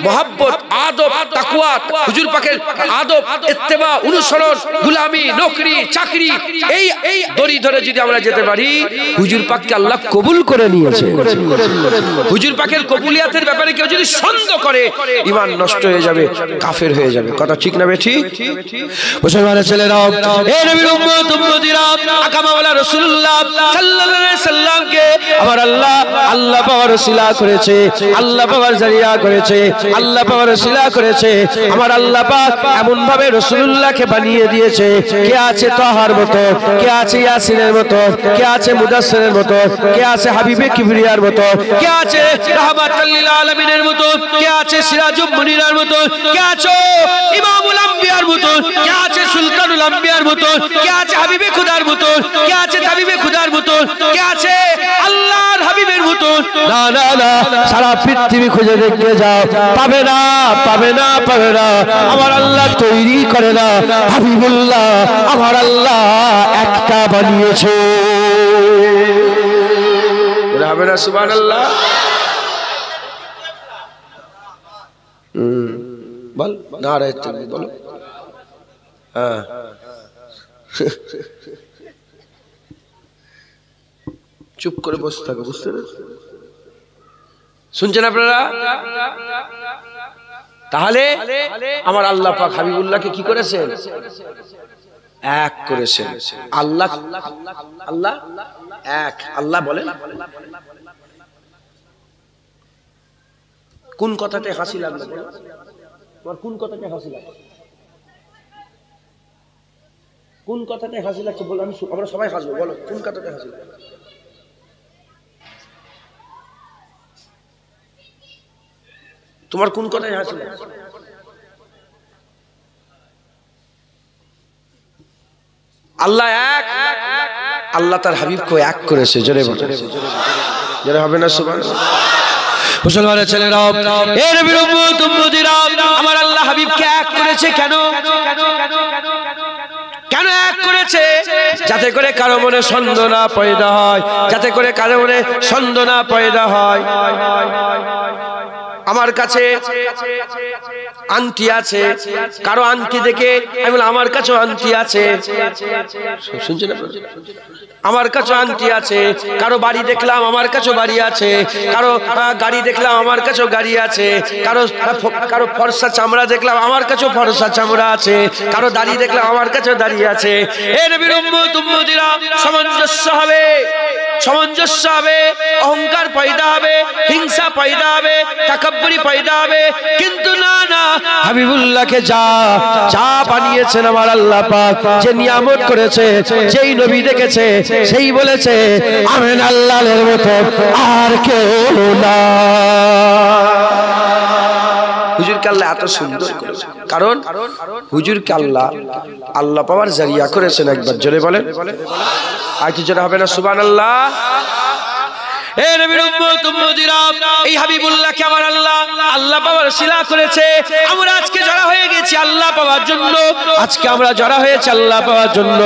মহব্বত, আদব, তাকওয়া, হুজুর পাকের আদব, ইত্তেবা, অনুসরণ, গোলামি, নকরি, চাকরি, এই দড়ি ধরে যদি আমরা যেতে পারি, হুজুর পাককে আল্লাহ কবুল করে নিয়েছে। হুজুর পাকের কবুলিয়াতের ব্যাপারে কেউ যদি সন্দেহ করে ঈমান নষ্ট হয়ে যাবে, কাফের হয়ে যাবে। কথা ঠিক না বেঠিক? মুসলমানের ছেলেরা, এ নবীর উম্মত উম্মতিরা, আকা মাওলা রাসূলুল্লাহ সাল্লাল্লাহু আলাইহি সাল্লামকে আমার আল্লাহ পাওয়ার ওসিলা করেছে, আল্লাহ পাওয়ার জারিয়া করেছে, আল্লাহ পাওয়ার ওসিলা করেছে। আমার আল্লাহ পাক এমন ভাবে রাসূলুল্লাহকে বানিয়ে দিয়েছে, কে আছে তাহার মতো, কে আছে ইয়াসিনের মতো, কে আছে মুদাসসিরের মতো, কে আছে হাবিবে কিবরিয়ার মতো, কে আছে রাহমাতুল লিল আলামিনের মতো, কে আছে সিরাজুল মুনিরার মতো, কে আছে ইমামুল আম্বিয়ার মতো, কে আছে সুলতানুল আম্বিয়ার মতো, কে আছে হাবিবে খুদার মতো, কে আছে তাবিবে খুদার মতো, কে আছে আল্লাহর হাবিবের মতো। না না না, সারা পৃথিবী খুঁজে দেখতে যাও, পাবে না, পাবে না, পাবে না। আমার আল্লাহ তৈরি করে না, হাবিবুল্লাহ আমার আল্লাহ একটা বানিয়েছে। হবে না সুবহানাল্লাহ? বল না রে তুমি বলো। হ্যাঁ চুপ করে বসে থাকো, বুঝতে পেরেছো? শুনছেন আপনারা? তাহলে আমার আল্লাহ পাক হাবিবুল্লাহকে কি করেছেন? এক করেছেন। আল্লাহ আল্লাহ এক। আল্লাহ বলেন কোন কথাতে হাসি লাগলো? তোমার কোন কথাতে হাসি লাগলো? কোন কথাতে হাসি লাগছে বলো, আমরা সবাই হাসবো। বলো কোন কথাতে হাসি লাগছে? তোমার কোন কথায় হাসি লাগছে? আল্লাহ এক, আল্লাহ তার হাবিবকে এক করেছে। জোরে বলো, জোরে হবে না সুবহানাল্লাহ? মুসলমানের ছেলেরা, এ নবীর উম্মত উম্মতিরা, আমার আল্লাহ হাবিবকে এক করেছে। কেন? কেন এক করেছে? যাতে করে কারো মনে সন্দেহ না পয়দা হয়, যাতে করে কারো মনে সন্দেহ না পয়দা হয়। আমার কাছে আংটি আছে, কারো আংটি দেখে আমি বললাম আমার কাছেও আংটি আছে। শুনছেন আপনারা? আমার কাছে আংটি আছে। কারো বাড়ি দেখলাম আমার কাছেও বাড়ি আছে, কারো গাড়ি দেখলাম আমার কাছেও গাড়ি আছে, কারো ফর্সা চামড়া দেখলাম আমার কাছেও ফর্সা চামড়া আছে, কারো দাড়ি দেখলাম আমার কাছেও দাড়ি আছে। এ নবীর উম্মত উম্মতিরা, সামঞ্জস্য হবে, সামঞ্জস্য হবে, অহংকার পয়দা হবে, হিংসা পয়দা হবে, তাকাব্বুরি পয়দা হবে। কিন্তু না না, হাবিবুল্লাহকে যা বানিয়েছেন আমার আল্লাহ পাক, যে নিয়ামত করেছে, যেই নবী দেখেছে সেই বলেছে আমিন আল্লাহর মতো আর কেউ না। হুজুরকে আল্লাহ এত সুন্দর করেছে, কারণ হুজুরকে আল্লাহ পাওয়ার জারিয়া করেছেন। একবার জোরে বলেন, আর কি জোরে হবে না সুবহানাল্লাহ? এ নবীর উম্মত উম্মতিরা, এই হাবিবুল্লাহকে আমার আল্লাহ পাওয়ার শিলা করেছে। আমরা আজকে জড়া হয়ে গেছি আল্লাহ পাওয়ার জন্য। আজকে আমরা জড়া হয়েছি আল্লাহ পাওয়ার জন্য।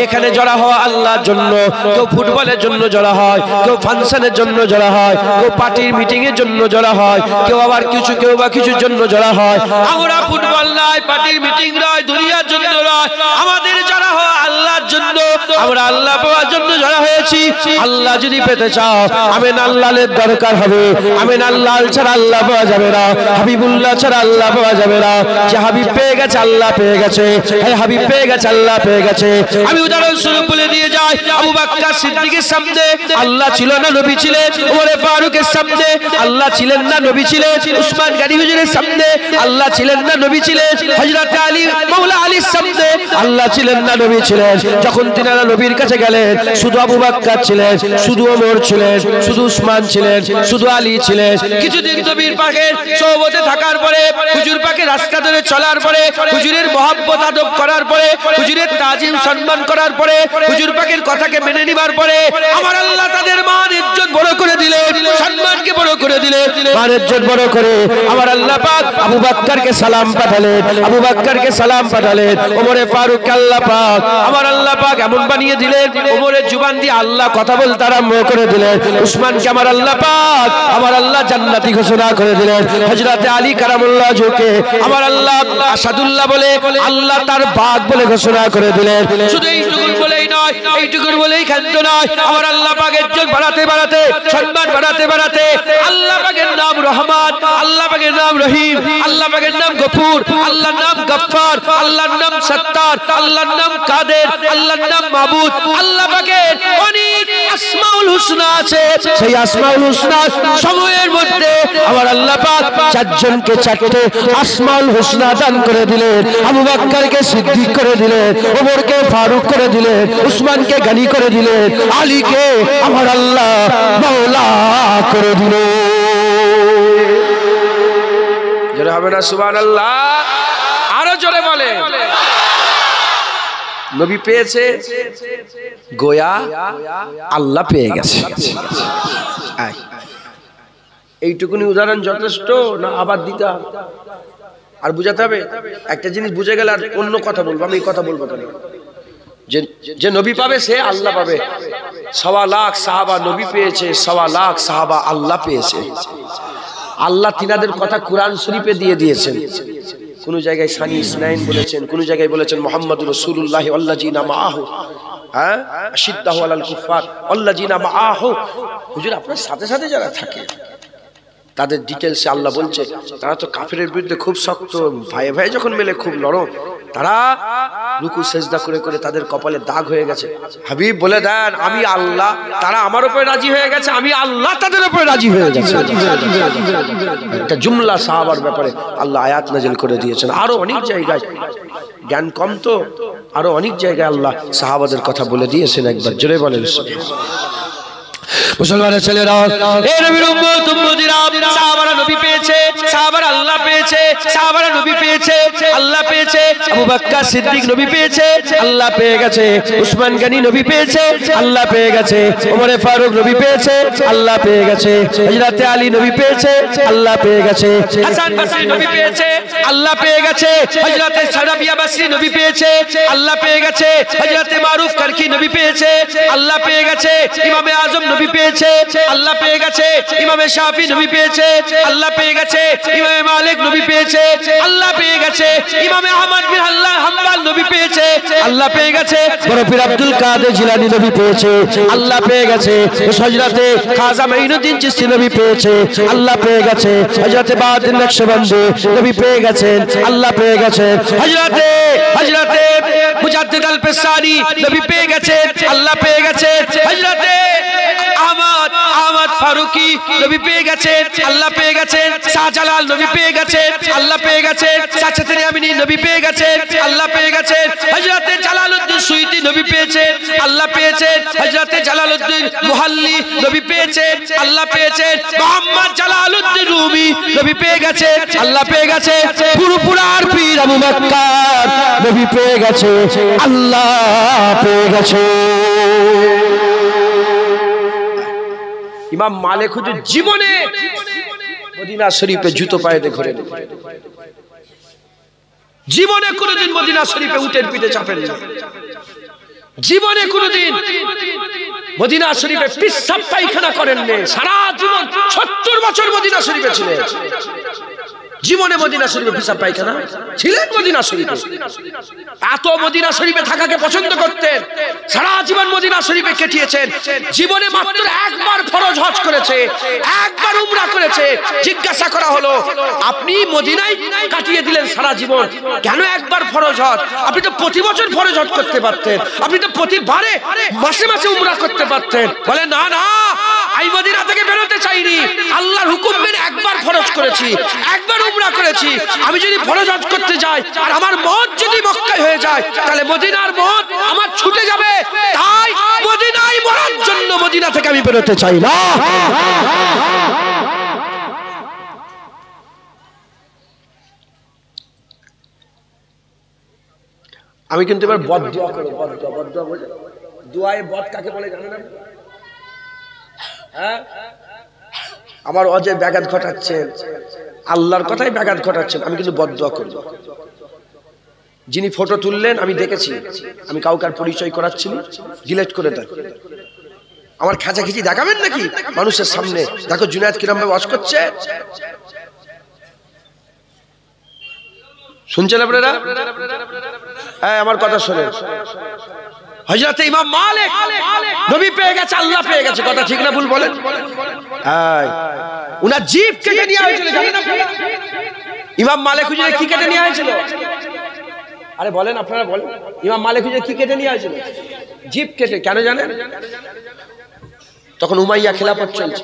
এখানে জড়া হওয়া আল্লাহর জন্য। কেউ ফুটবলের জন্য জড়া হয়, কেউ ফাংশনের জন্য জড়া হয়, কেউ পার্টির মিটিং এর জন্য জড়া হয়, কেউ আবার কেউ বা কিছুর জন্য জড়া হয়। আমরা ফুটবল নয়, পার্টির মিটিং নয়, দুনিয়ার জন্য নয়, আমাদের জড়া হওয়া আল্লাহর জন্য। আমরা আল্লাহ পাওয়ার জন্য জড়া হয়েছি। আল্লাহ যদি পেতে চাও আমিন আল্লাহের দরকার হবে। আমিন আল্লাহ ছাড়া আল্লাহ পাওয়া যাবে না, হাবিবুল্লাহ ছাড়া আল্লাহ পাওয়া যাবে না। যে হাবিব পেয়ে গেছে আল্লাহ পেয়ে গেছে, হ্যাঁ হাবিব পেয়ে গেছে আল্লাহ পেয়ে গেছে। আমি উদাহরণস্বরূপ বলে দিয়ে যাই, আবু বকর সিদ্দিকের সামনে আল্লাহ ছিল না নবী ছিলেন, ওমর ফারুকের সামনে আল্লাহ ছিলেন না নবী ছিলেন, উসমান গনি হুজুরের সামনে আল্লাহ ছিলেন না নবী ছিলেন, হযরত আলী মাওলা আলীর সামনে আল্লাহ ছিলেন না নবী ছিলেন। যখন তিনারা নবীর কাছে গেলেন শুধু আবু বকর ছিলেন, শুধু ওমর ছিলেন, শুধু উসমান ছিলেন, শুধু আলী ছিলেন। কিছুদিন নবীর পাকের সোহবতে থাকার পরে, হুজুর পাকের রাস্তা ধরে চলার পরে, হুজুরের মহব্বত আদব করার পরে, হুজুরের তাজিম সম্মান করার পরে, হুজুর পাকের কথাকে মেনে নিবার পরে আমার আল্লাহ তাদের মান ইজ্জত বড় করে দিলেন, সম্মানকে বড় করে দিলেন। মান ইজ্জত বড় করে আমার আল্লাহ পাক আবু বকরকে সালাম পাঠালেন, আবু বকরকে সালাম পাঠালেন। ওমরে ফারুককে আল্লাহ পাক আমার আল্লাহ পাক এমন বানিয়ে দিলেন, ওমরের জুবান দিয়ে আল্লাহ কথা বলতে আরম্ভ করে দিলেন। উসমানকে আমার আল্লাহ পাক আমার আল্লাহ জান্নাতি ঘোষণা করে দিলেন। হযরত আলী কারামুল্লাহ ওয়াজহুকে আমার আল্লাহ আসাদুল্লাহ বলে আল্লাহ তার বাগ বলে ঘোষণা করে দিলেন। শুধু এইটুকুন বলেই নয়, এইটুকুন বলেই ক্ষান্ত নয়, আমার আল্লাহ পাকের ইজ্জত বাড়াতে বাড়াতে, সম্মান বাড়াতে বাড়াতে আল্লাহ পাকের নাম রহমান, আল্লাহ পাকের নাম রহিম, আল্লাহ পাকের নাম গফুর, আল্লাহর নাম গফফার, আল্লাহর নাম সত্তার, আল্লাহর নাম কাদের, আল্লাহর নাম মাবুদ। আল্লাহ পাকের অনেক আসমাউল হুসনা আছে। সেই আসমাউল হুসনা সময়ের মধ্যে আমার আল্লাহ পাক চারজনকে চারটে আসমাউল হুসনা দান করে দিলেন। আবু বকরকে সিদ্দিক করে দিলেন, ওমরকে ফারুক করে দিলেন, উসমানকে গনি করে দিলেন, আলীকে আমার আল্লাহ মাওলা করে দিলেন। জোরে হবে না সুবহানাল্লাহ? আরো জোরে বলে। নবী পেয়েছে, গোয়া আল্লাহ পেয়ে গেছে। এইটুকুনি উদাহরণ যথেষ্ট না আবার দিতে হবে? আর বুঝাতে হবে? একটা জিনিস বুঝে গেলে আর অন্য কথা বলবো, আমি এই কথা বলবো না। যে নবী পাবে সে আল্লাহ পাবে। 1.25 লাখ সাহাবা নবী পেয়েছে, 1.25 লাখ সাহাবা আল্লাহ পেয়েছে। আল্লাহ তিনাদের কথা কুরআন শরীফে দিয়ে দিয়েছেন। কোন জায়গায় সানি ইসনাইন বলেছেন, কোন জায়গায় বলেছেন মুহাম্মাদুর রাসূলুল্লাহ ওয়াল্লাযিনা মাআহু, হ্যাঁ আশিদ্দাহু আলাল কুফার ওয়াল্লাযিনা মাআহু। হুজুর আপনার সাথে সাথে যারা থাকে তাদের ডিটেইলসে আল্লাহ বলছে তারা তো কাফেরের বিরুদ্ধে খুব শক্ত, ভাই ভাই যখন মেলে খুব নরম, তারা রুকু সেজদা করে করে তাদের কপালে দাগ হয়ে গেছে। হাবিব বলে দেন আমি আল্লাহ, তারা আমার উপরে রাজি হয়ে গেছে, আমি আল্লাহ তাদের উপরে রাজি হয়ে গেছে। একটা জুমলা সাহাবার ব্যাপারে আল্লাহ আয়াত নাযিল করে দিয়েছেন। আরো অনেক জায়গায়, জ্ঞান কম তো, আরো অনেক জায়গায় আল্লাহ সাহাবাদের কথা বলে দিয়েছেন। একবার জোরে বলেন মুসলমানের ছেলেরা, এই নবীর উম্মত উম্মতিরা, সাহাবারা নবী পেয়েছে, সাহাবারা আল্লাহ পেয়েছে, সাহাবারা নবী পেয়েছে, আল্লাহ পেয়েছে। আবু বকর সিদ্দিক নবী পেয়েছে, আল্লাহ পেয়ে গেছে। উসমান গনি নবী পেয়েছে, আল্লাহ পেয়ে গেছে। ওমর ফারুক নবী পেয়েছে, আল্লাহ পেয়ে গেছে। হযরত আলী নবী পেয়েছে, আল্লাহ পেয়ে গেছে। হাসান বসরি নবী পেয়েছে, আল্লাহ পেয়ে গেছে। হযরত সারাবিয়া বসরি নবী পেয়েছে, আল্লাহ পেয়ে গেছে। হযরত মারুফ কারকি নবী পেয়েছে, আল্লাহ পেয়ে গেছে। ইমামে আজম নবী পেয়েছে, আল্লাহ পেয়ে গেছে। ইমামে শাফি নবী পেয়েছে, আল্লাহ পেয়ে গেছে। ইমামে মালিক নবী পেয়েছে, আল্লাহ পেয়ে গেছে। ইমামে আহমদ বিন হাম্বল নবী পেয়েছে, আল্লাহ পেয়ে গেছে। বড় পীর আব্দুল কাদের জিলানী নবী পেয়েছে, আল্লাহ পেয়ে গেছে। হযরতে খাজা মাইনুদ্দিন চিশতি নবী পেয়েছে, আল্লাহ পেয়ে গেছে। হযরতে বাহাউদ্দিন নকশবন্দি নবী পেয়ে গেছেন, আল্লাহ পেয়ে গেছেন। হযরতে মুজাদ্দিদ আল পেশারি নবী পেয়ে গেছে, আল্লাহ পেয়ে গেছে। হযরতে আহমদ ফারুকি নবী পেয়ে গেছেন, আল্লাহ পেয়ে গেছেন। শাহজালাল নবী পেয়ে গেছেন, আল্লাহ পেয়ে গেছেন। সাচ্চাতে আমিনী নবী পেয়ে গেছেন, আল্লাহ পেয়ে গেছেন। হযরতে জালালউদ্দিন সুয়ুতি নবী পেয়েছেন, আল্লাহ পেয়েছেন। হযরতে জালালউদ্দিন মুহাল্লি নবী পেয়েছেন, আল্লাহ পেয়েছেন। মুহাম্মদ জালালউদ্দিন রুমি নবী পেয়ে গেছেন, আল্লাহ পেয়ে গেছে। পুরপুরার পীর আবু বকর নবী পেয়ে গেছে, আল্লাহ পেয়ে গেছে। ইমাম মালিক হুজুর জীবনে মদিনা শরীফে জুতো পায়েতে ঘুরে নি, জীবনে কোনোদিন মদিনা শরীফে উটের পিঠে চাপেন না, জীবনে কোনোদিন মদিনা শরীফে পেশাব পায়খানা করেন না। সারা জীবন 70 বছর মদিনা শরীফে ছিলেন, জীবনে মদিনা শরীফে পিসাব পায়খানা ছিলেন মদিনা শরীফে, এত মদিনা শরীফে থাকাকে পছন্দ করতেন, সারা জীবন মদিনা শরীফে কাটিয়েছেন। জীবনে মাত্র একবার ফরজ হজ করেছে, একবার উমরা করেছে। জিজ্ঞাসা করা হলো, আপনি মদিনায় কাটিয়ে দিলেন সারা জীবন, কেন একবার ফরজ হজ? আপনি তো প্রতি বছর ফরজ হজ করতে পারতেন, আপনি তো প্রতিবারে মাসে মাসে উমরা করতে পারতেন। বলে না না, আমি মদিনা থেকে বেরোতে চাইনি, আল্লাহর হুকুম মেনে একবার ফরজ করেছি, একবার উমরা করেছি। আমি যদি ফরজ হজ করতে যাই আর আমার মত যদি মক্কায় হয়ে যায়, তাহলে মদিনার মত আমার ছুটে যাবে। তাই মদিনায় মরার জন্য মদিনা থেকে আমি বেরোতে চাই না। আমি কিন্তু এবার বদ দোয়া করব। বদ দোয়া বলে, দোয়ায়ে বদ কাকে বলে জানেন না? হ্যাঁ, আমার অজে ব্যাঘাত ঘটাচ্ছেন, আল্লাহর কথাই ব্যাঘাত ঘটাচ্ছেন, আমি কিন্তু বদ দোয়া করব। যিনি ফটো তুললেন আমি দেখেছি, আমি কাউকার পরিচয় করাচ্ছি, ডিলিট করে দেন। আমার খেঁচাখিচি দেখাবেন নাকি মানুষের সামনে? দেখো জুনায়েদ কিরম ভাবে ওয়াজ করছে, শুনছেন আপনারা? হ্যাঁ, আমার কথা শোনেন। হযরত ইমাম মালিক নবী পেয়ে গেছে, আল্লাহ পেয়ে গেছে, কথা ঠিক না ভুল বলেন? হ্যাঁ, উনার জিভ কেটে নিয়ে হয়েছিল, জানেন আপনারা? ইমাম মালিক হুজুরে কি কেটে নিয়ে হয়েছিল? আরে বলেন, আপনারা বলেন, ইমাম মালিক হুজুরে কি কেটে নিয়ে হয়েছিল? জিভ কেটে। কেন জানেন? তখন উমাইয়া খেলাফত চলছে,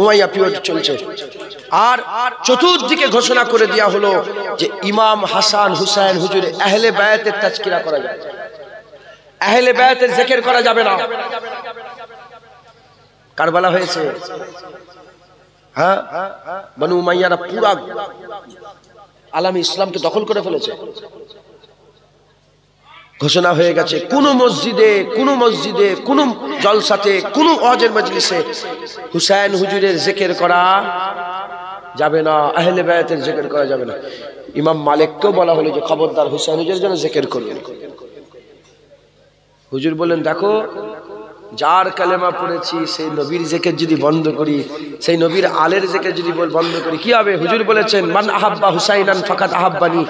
উমাইয়া পিরিয়ড চলছে, আর চতুর্দিকে ঘোষণা করে দেওয়া হলো যে ইমাম হাসান হুসাইন হুজুরে আহলে বায়াতের তাজকিরা করা যাবে, আহলে বায়াতের জিকির করা যাবে না। কারবালা হয়েছে, হ্যাঁ, বনু উমাইয়ারা পুরা আলামী ইসলামকে দখল করে ফেলেছে। ঘোষণা হয়ে গেছে, কোন মসজিদে কোন জলসাতে, কোন ওয়াজের মজলিসে হুসাইন হুজুরের জিকির করা যাবে না, আহলে বায়াতের জিকির করা যাবে না। ইমাম মালিককেও বলা হলো যে খবরদার হুসাইন হুজুরের জন্য জিকির করবেন। হুজুর বলেন, দেখো যার কালেমা পড়েছি সেই নবীর জিকির যদি বন্ধ করি, সেই নবীর আলের জিকির যদি বন্ধ করি, কি হবে? হুজুর বলেছেন, মান আহাব্বা হুসাইনান ফাকাদ আহাব্বানি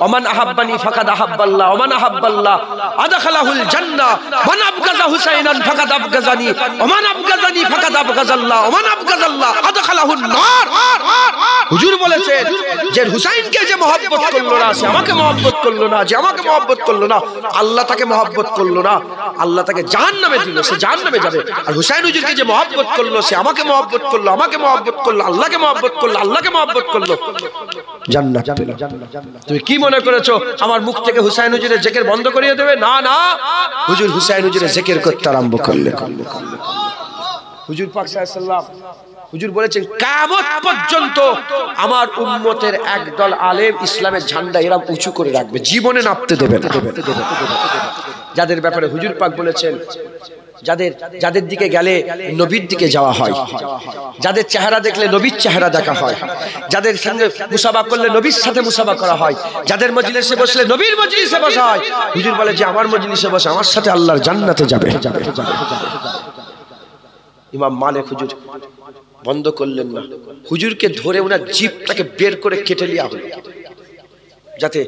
ওমান আহাব্বানি ফাকাদ আহাব্বাল্লাহ ওমান আহাব্বাল্লাহ আদখালাহুল জান্নাহ মান আবগাযা হুসাইনান ফাকাদ আবগাযানি ওমান আবগাযানি ফাকাদ আবগাযাল্লাহ ওমান আবগাযাল্লাহ আদখালাহুন নার। হুজুর বলেছেন যে হুসাইনকে যে মহব্বত করলো না, সে আমাকে মহব্বত করলো না, যে আমাকে মহব্বত করলো না, আল্লাহ তাকে মহব্বত করলো না, আল্লাহ তাকে জাহান্নামে দিল, সে জাহান্নামে যাবে। আর হুসাইন হুজুরকে যে মহব্বত করলো, সে আমাকে মহব্বত করলো, আমাকে মহব্বত করলো, আল্লাহকে মহব্বত করলো, আল্লাহকে মহব্বত করলো, জান্নাত পেল। তুমি কি মনে করেছো আমার মুখ থেকে হুসাইন হুজুরের জিকির বন্ধ করিয়ে দেবে? না না, হুজুর হুসাইন হুজুরের জিকির করতে আরম্ভ করলেন। হুজুর পাক সাল্লাল্লাহু আলাইহি ওয়াসাল্লাম হুজুর বলেছেন, কিয়ামত পর্যন্ত আমার উম্মতের একদল আলেম ইসলামের ঝান্ডা এরা উঁচু করে রাখবে, জীবনে নাপতে দেবে না। যাদের ব্যাপারে হুজুর পাক বলেছেন, যাদের দিকে গেলে নবীর দিকে যাওয়া হয়, যাদের চেহারা দেখলে নবীর চেহারা দেখা হয়, যাদের সঙ্গে মুসাফা করলে নবীর সাথে মুসাফা করা হয়, যাদের মজলিসে বসলে নবীর মজলিসে বসা হয়। হুজুর বলে যে আমার মজলিসে বসে আমার সাথে আল্লাহর জান্নাতে যাবে। ইমাম মালিক হুজুর বন্ধ করলেন না, হুজুরকে ধরে ওনার জিভটাকে বের করে কেটে নেওয়া হলো, যাতে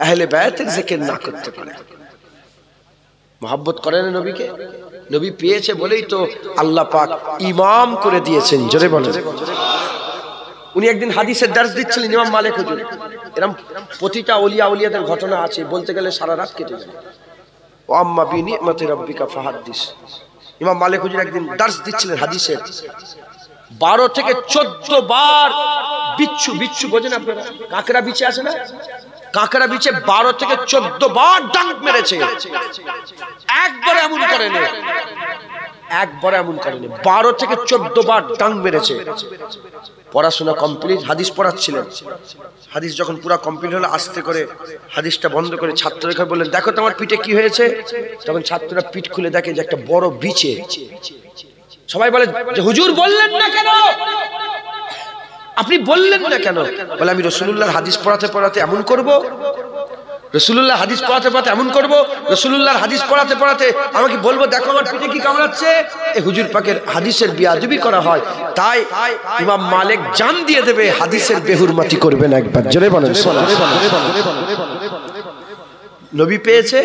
আহলে বায়াতের জিকির না করতে পারে। মহব্বত করেন নবীকে, নবী পেয়েছে বলেই তো আল্লাহ পাক ইমাম করে দিয়েছেন। জোরে বলেন। উনি একদিন হাদিসের দার্স দিচ্ছিলেন ইমাম মালিক হুজুর, এরকম প্রতিটা ওলিয়া উলিয়াদের ঘটনা আছে, বলতে গেলে সারা রাত কেটে যায়। ওয়া আম্মা বিনি'মাতি রাব্বিকা ফাহাদ্দিস। ইমাম মালিক হুজুর একদিন দার্স দিচ্ছিলেন হাদিসের, 12 থেকে 14 বার বিচ্ছু বোঝেন আপনারা? কাঁকড়া বিছে আসে না, কাঁকড়া বিছে 12 থেকে 14 বার ডাঙ্ক মেরেছে। একবার এমন করেনি, 12 থেকে 14 বার ডাঙ্ক মেরেছে। পড়াশোনা কমপ্লিট, হাদিস পড়াচ্ছিলেন। হাদিস যখন পুরো কমপ্লিট হলো, আস্তে করে হাদিসটা বন্ধ করে ছাত্রকে বললেন, দেখো তোমার পিঠে কি হয়েছে? তখন ছাত্ররা পিঠ খুলে দেখে যে একটা বড় বিছে। সবাই বলে যে হুজুর বললেন না কেন, আপনি বললেন না কেন? বলে আমি রাসূলুল্লাহর হাদিস পড়াতে পড়াতে এমন করব। রাসূলুল্লাহ হাদিস পড়াতে পড়াতে এমন করব, রাসূলুল্লাহর হাদিস পড়াতে পড়াতে আমাকে বলবো দেখো আমার পিঠে কি কামড়াচ্ছে, এই হুজুর পাকের হাদিসের বেয়াদবি করা হয়। তাই ইমাম মালিক জান দিয়ে দেবে, হাদিসের বেহুরমতি করবে না। একবার জোরে বলেন সুবহানাল্লাহ। নবী পেয়েছে,